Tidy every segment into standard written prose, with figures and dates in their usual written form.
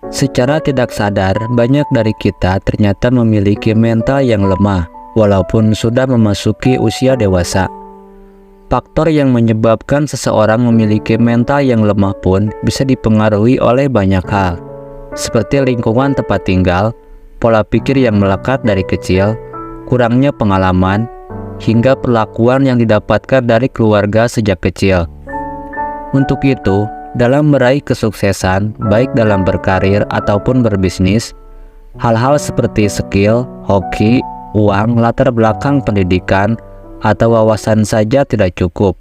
Secara tidak sadar, banyak dari kita ternyata memiliki mental yang lemah, walaupun sudah memasuki usia dewasa. Faktor yang menyebabkan seseorang memiliki mental yang lemah pun bisa dipengaruhi oleh banyak hal, seperti lingkungan tempat tinggal, pola pikir yang melekat dari kecil, kurangnya pengalaman, hingga perlakuan yang didapatkan dari keluarga sejak kecil. Untuk itu, dalam meraih kesuksesan, baik dalam berkarir ataupun berbisnis, hal-hal seperti skill, hoki, uang, latar belakang pendidikan, atau wawasan saja tidak cukup.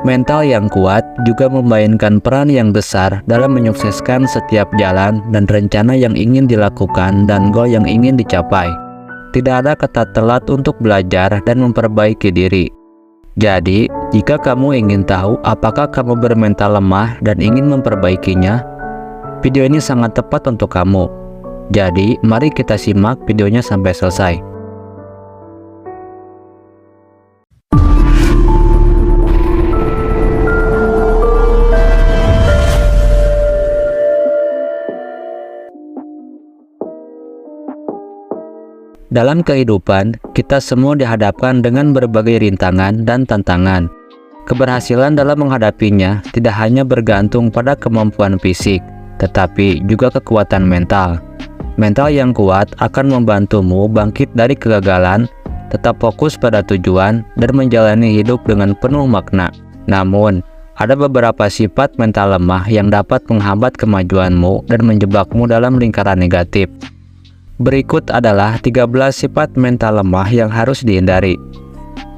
Mental yang kuat juga memainkan peran yang besar dalam menyukseskan setiap jalan dan rencana yang ingin dilakukan dan goal yang ingin dicapai. Tidak ada kata telat untuk belajar dan memperbaiki diri. Jadi, jika kamu ingin tahu apakah kamu bermental lemah dan ingin memperbaikinya, video ini sangat tepat untuk kamu. Jadi, mari kita simak videonya sampai selesai. Dalam kehidupan, kita semua dihadapkan dengan berbagai rintangan dan tantangan. Keberhasilan dalam menghadapinya tidak hanya bergantung pada kemampuan fisik, tetapi juga kekuatan mental. Mental yang kuat akan membantumu bangkit dari kegagalan, tetap fokus pada tujuan, dan menjalani hidup dengan penuh makna. Namun, ada beberapa sifat mental lemah yang dapat menghambat kemajuanmu dan menjebakmu dalam lingkaran negatif. Berikut adalah 13 sifat mental lemah yang harus dihindari.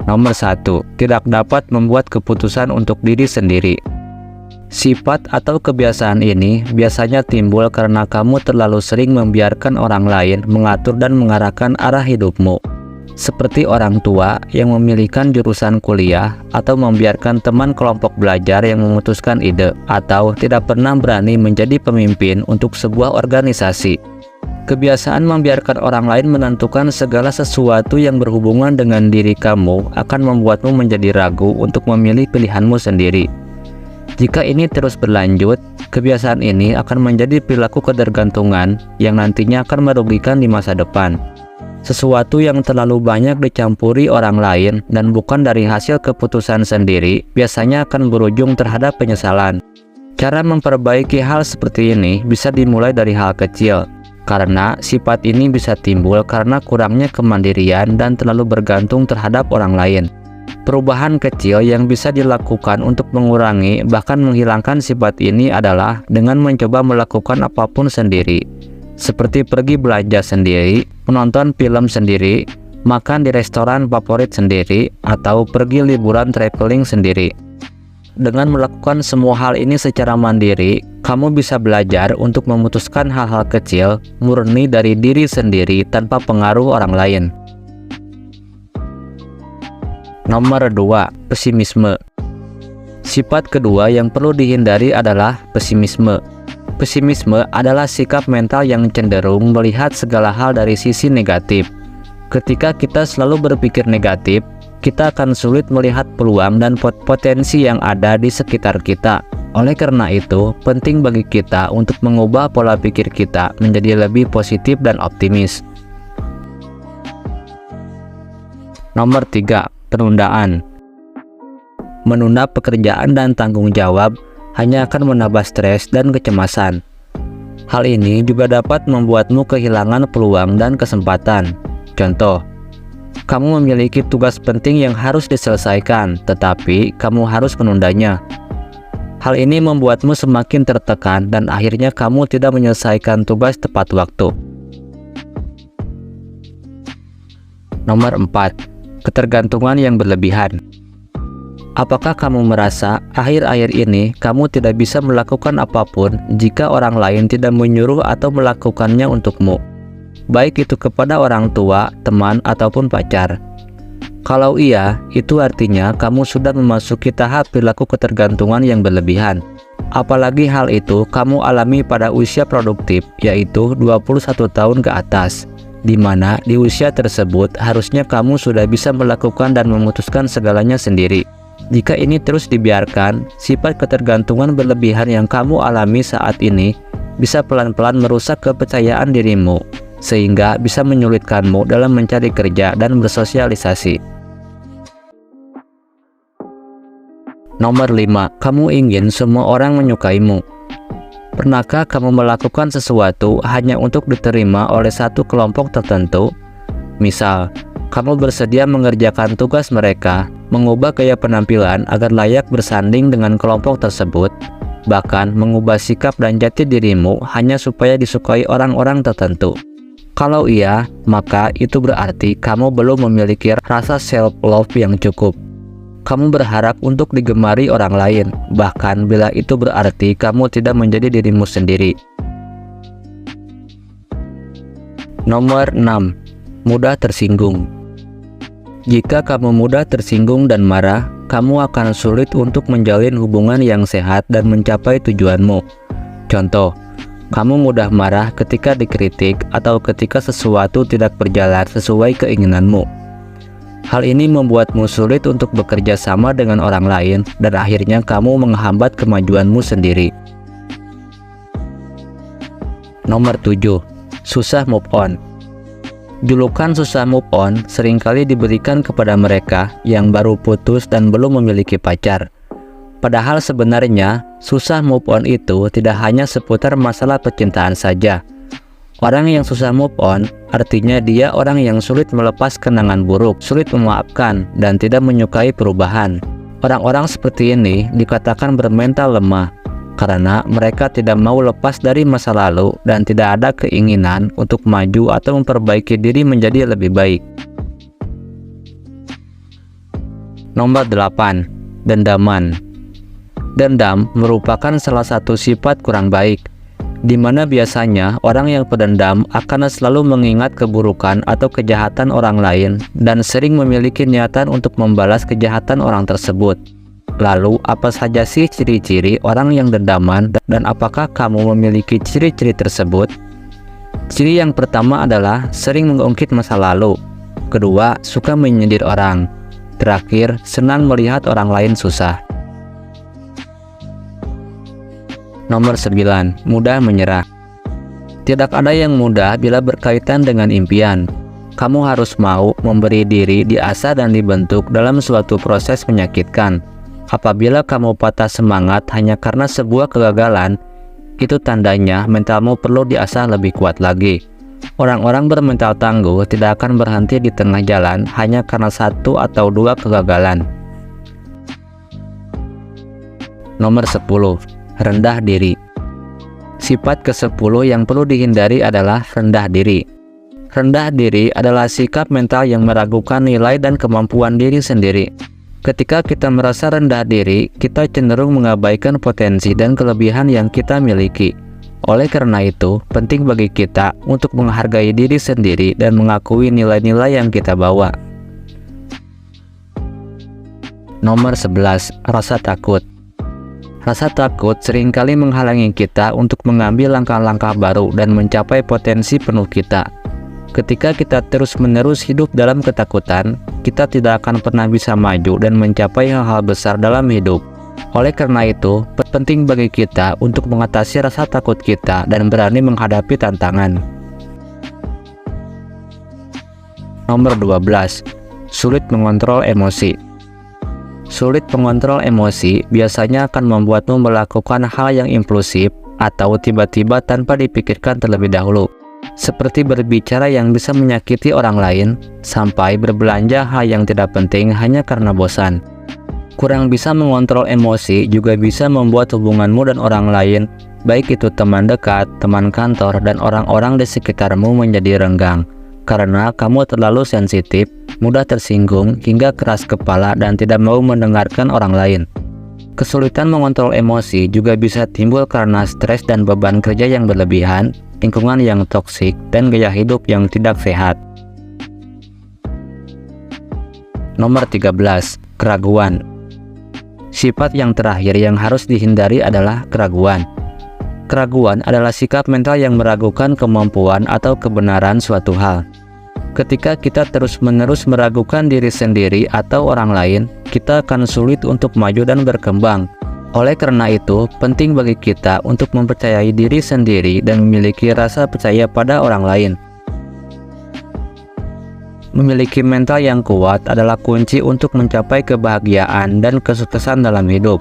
Nomor 1, tidak dapat membuat keputusan untuk diri sendiri. Sifat atau kebiasaan ini biasanya timbul karena kamu terlalu sering membiarkan orang lain mengatur dan mengarahkan arah hidupmu. Seperti orang tua yang memilihkan jurusan kuliah, atau membiarkan teman kelompok belajar yang memutuskan ide, atau tidak pernah berani menjadi pemimpin untuk sebuah organisasi. Kebiasaan membiarkan orang lain menentukan segala sesuatu yang berhubungan dengan diri kamu akan membuatmu menjadi ragu untuk memilih pilihanmu sendiri. Jika ini terus berlanjut, kebiasaan ini akan menjadi perilaku ketergantungan yang nantinya akan merugikan di masa depan. Sesuatu yang terlalu banyak dicampuri orang lain dan bukan dari hasil keputusan sendiri biasanya akan berujung terhadap penyesalan. Cara memperbaiki hal seperti ini bisa dimulai dari hal kecil, karena sifat ini bisa timbul karena kurangnya kemandirian dan terlalu bergantung terhadap orang lain. Perubahan kecil yang bisa dilakukan untuk mengurangi bahkan menghilangkan sifat ini adalah dengan mencoba melakukan apapun sendiri, seperti pergi belanja sendiri, menonton film sendiri, makan di restoran favorit sendiri, atau pergi liburan traveling sendiri. Dengan melakukan semua hal ini secara mandiri, kamu bisa belajar untuk memutuskan hal-hal kecil murni dari diri sendiri tanpa pengaruh orang lain. Nomor 2, pesimisme. Sifat kedua yang perlu dihindari adalah pesimisme. Pesimisme adalah sikap mental yang cenderung melihat segala hal dari sisi negatif. Ketika kita selalu berpikir negatif, kita akan sulit melihat peluang dan potensi yang ada di sekitar kita. Oleh karena itu, penting bagi kita untuk mengubah pola pikir kita menjadi lebih positif dan optimis. Nomor 3, penundaan. Menunda pekerjaan dan tanggung jawab hanya akan menambah stres dan kecemasan. Hal ini juga dapat membuatmu kehilangan peluang dan kesempatan. Contoh, kamu memiliki tugas penting yang harus diselesaikan, tetapi kamu harus menundanya. Hal ini membuatmu semakin tertekan dan akhirnya kamu tidak menyelesaikan tugas tepat waktu. Nomor 4, ketergantungan yang berlebihan. Apakah kamu merasa akhir-akhir ini kamu tidak bisa melakukan apapun jika orang lain tidak menyuruh atau melakukannya untukmu? Baik itu kepada orang tua, teman, ataupun pacar. Kalau iya, itu artinya kamu sudah memasuki tahap perilaku ketergantungan yang berlebihan. Apalagi hal itu kamu alami pada usia produktif, yaitu 21 tahun ke atas, di mana di usia tersebut harusnya kamu sudah bisa melakukan dan memutuskan segalanya sendiri. Jika ini terus dibiarkan, sifat ketergantungan berlebihan yang kamu alami saat ini bisa pelan-pelan merusak kepercayaan dirimu, sehingga bisa menyulitkanmu dalam mencari kerja dan bersosialisasi. Nomor 5. Kamu ingin semua orang menyukaimu. Pernahkah kamu melakukan sesuatu hanya untuk diterima oleh satu kelompok tertentu? Misal, kamu bersedia mengerjakan tugas mereka, mengubah gaya penampilan agar layak bersanding dengan kelompok tersebut, bahkan mengubah sikap dan jati dirimu hanya supaya disukai orang-orang tertentu. Kalau iya, maka itu berarti kamu belum memiliki rasa self-love yang cukup. Kamu berharap untuk digemari orang lain, bahkan bila itu berarti kamu tidak menjadi dirimu sendiri. Nomor 6. Mudah tersinggung. Jika kamu mudah tersinggung dan marah, kamu akan sulit untuk menjalin hubungan yang sehat dan mencapai tujuanmu. Contoh, kamu mudah marah ketika dikritik atau ketika sesuatu tidak berjalan sesuai keinginanmu. Hal ini membuatmu sulit untuk bekerja sama dengan orang lain dan akhirnya kamu menghambat kemajuanmu sendiri. Nomor 7. Susah move on. Julukan susah move on seringkali diberikan kepada mereka yang baru putus dan belum memiliki pacar. Padahal sebenarnya, susah move on itu tidak hanya seputar masalah percintaan saja. Orang yang susah move on, artinya dia orang yang sulit melepas kenangan buruk, sulit memaafkan, dan tidak menyukai perubahan. Orang-orang seperti ini dikatakan bermental lemah, karena mereka tidak mau lepas dari masa lalu dan tidak ada keinginan untuk maju atau memperbaiki diri menjadi lebih baik. Nomor 8. Dendaman. Dendam merupakan salah satu sifat kurang baik, di mana biasanya orang yang pendendam akan selalu mengingat keburukan atau kejahatan orang lain dan sering memiliki niatan untuk membalas kejahatan orang tersebut. Lalu, apa saja sih ciri-ciri orang yang dendaman dan apakah kamu memiliki ciri-ciri tersebut? Ciri yang pertama adalah sering mengungkit masa lalu. Kedua, suka menyindir orang. Terakhir, senang melihat orang lain susah. Nomor 9. Mudah menyerah. Tidak ada yang mudah bila berkaitan dengan impian. Kamu harus mau memberi diri diasah dan dibentuk dalam suatu proses menyakitkan. Apabila kamu patah semangat hanya karena sebuah kegagalan, itu tandanya mentalmu perlu diasah lebih kuat lagi. Orang-orang bermental tangguh tidak akan berhenti di tengah jalan hanya karena satu atau dua kegagalan. Nomor 10. Rendah diri. Sifat ke-10 yang perlu dihindari adalah rendah diri. Rendah diri adalah sikap mental yang meragukan nilai dan kemampuan diri sendiri. Ketika kita merasa rendah diri, kita cenderung mengabaikan potensi dan kelebihan yang kita miliki. Oleh karena itu, penting bagi kita untuk menghargai diri sendiri dan mengakui nilai-nilai yang kita bawa. Nomor 11. Rasa takut. Rasa takut seringkali menghalangi kita untuk mengambil langkah-langkah baru dan mencapai potensi penuh kita. Ketika kita terus-menerus hidup dalam ketakutan, kita tidak akan pernah bisa maju dan mencapai hal-hal besar dalam hidup. Oleh karena itu, penting bagi kita untuk mengatasi rasa takut kita dan berani menghadapi tantangan. Nomor 12. Sulit mengontrol emosi. Sulit mengontrol emosi biasanya akan membuatmu melakukan hal yang impulsif atau tiba-tiba tanpa dipikirkan terlebih dahulu, seperti berbicara yang bisa menyakiti orang lain, sampai berbelanja hal yang tidak penting hanya karena bosan. Kurang bisa mengontrol emosi juga bisa membuat hubunganmu dan orang lain, baik itu teman dekat, teman kantor, dan orang-orang di sekitarmu menjadi renggang, karena kamu terlalu sensitif, mudah tersinggung, hingga keras kepala dan tidak mau mendengarkan orang lain. Kesulitan mengontrol emosi juga bisa timbul karena stres dan beban kerja yang berlebihan, lingkungan yang toksik, dan gaya hidup yang tidak sehat. Nomor 13. Keraguan. Sifat yang terakhir yang harus dihindari adalah keraguan. Keraguan adalah sikap mental yang meragukan kemampuan atau kebenaran suatu hal. Ketika kita terus-menerus meragukan diri sendiri atau orang lain, kita akan sulit untuk maju dan berkembang. Oleh karena itu, penting bagi kita untuk mempercayai diri sendiri dan memiliki rasa percaya pada orang lain. Memiliki mental yang kuat adalah kunci untuk mencapai kebahagiaan dan kesuksesan dalam hidup.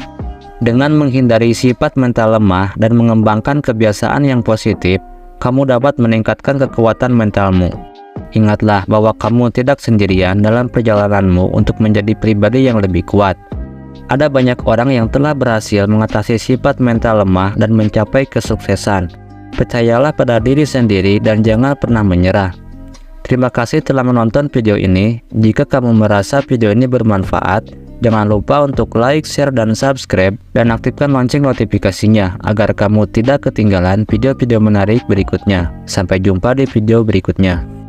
Dengan menghindari sifat mental lemah dan mengembangkan kebiasaan yang positif, kamu dapat meningkatkan kekuatan mentalmu. Ingatlah bahwa kamu tidak sendirian dalam perjalananmu untuk menjadi pribadi yang lebih kuat. Ada banyak orang yang telah berhasil mengatasi sifat mental lemah dan mencapai kesuksesan. Percayalah pada diri sendiri dan jangan pernah menyerah. Terima kasih telah menonton video ini. Jika kamu merasa video ini bermanfaat, jangan lupa untuk like, share, dan subscribe, dan aktifkan lonceng notifikasinya agar kamu tidak ketinggalan video-video menarik berikutnya. Sampai jumpa di video berikutnya.